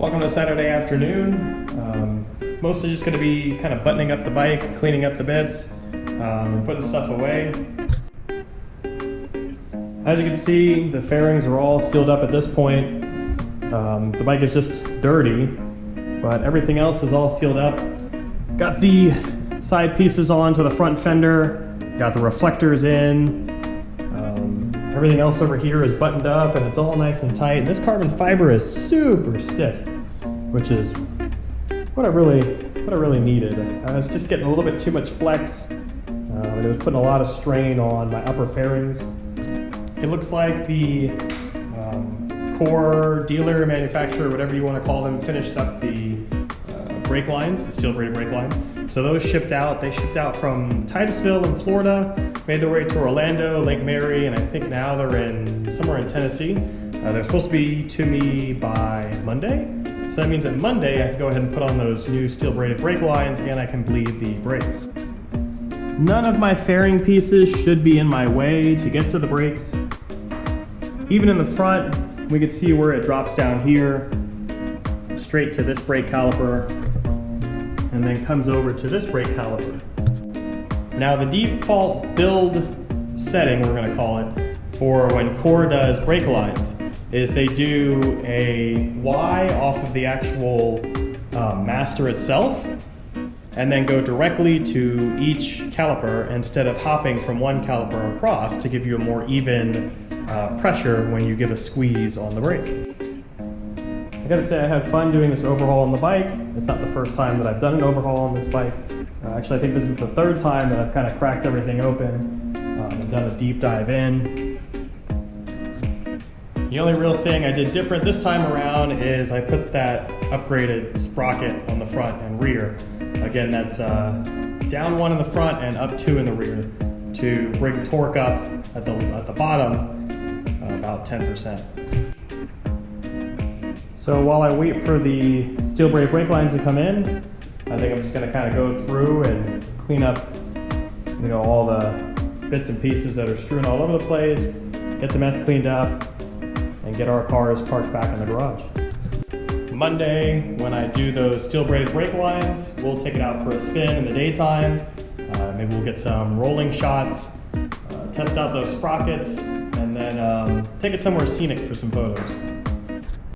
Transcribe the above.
Welcome to Saturday afternoon. Mostly just going to be kind of buttoning up the bike, cleaning up the bits, and putting stuff away. As you can see, the fairings are all sealed up at this point. The bike is just dirty, but everything else is all sealed up. Got the side pieces on to the front fender, got the reflectors in. Everything else over here is buttoned up and it's all nice and tight. And this carbon fiber is super stiff, which is what I really needed. I was just getting a little bit too much flex, and it was putting a lot of strain on my upper fairings. It looks like the core dealer, manufacturer, whatever you want to call them, finished up the brake lines, the steel braided brake lines. So those shipped out. They shipped out from Titusville in Florida, made their way to Orlando, Lake Mary, and I think now they're somewhere in Tennessee. They're supposed to be to me by Monday. So that means that Monday I can go ahead and put on those new steel braided brake lines and I can bleed the brakes. None of my fairing pieces should be in my way to get to the brakes. Even in the front, we can see where it drops down here, straight to this brake caliper, and then comes over to this brake caliper. Now the default build setting, we're going to call it, for when Core does brake lines is they do a Y off of the actual master itself and then go directly to each caliper instead of hopping from one caliper across to give you a more even pressure when you give a squeeze on the brake. I gotta say I had fun doing this overhaul on the bike. It's not the first time that I've done an overhaul on this bike. Actually, I think this is the third time that I've kind of cracked everything open and done a deep dive in. The only real thing I did different this time around is I put that upgraded sprocket on the front and rear. Again, that's down one in the front and up two in the rear to bring torque up at the bottom about 10%. So while I wait for the steel braided brake lines to come in, I think I'm just going to kind of go through and clean up, all the bits and pieces that are strewn all over the place, get the mess cleaned up, and get our cars parked back in the garage. Monday, when I do those steel braided brake lines, we'll take it out for a spin in the daytime. Maybe we'll get some rolling shots, test out those sprockets, and then take it somewhere scenic for some photos.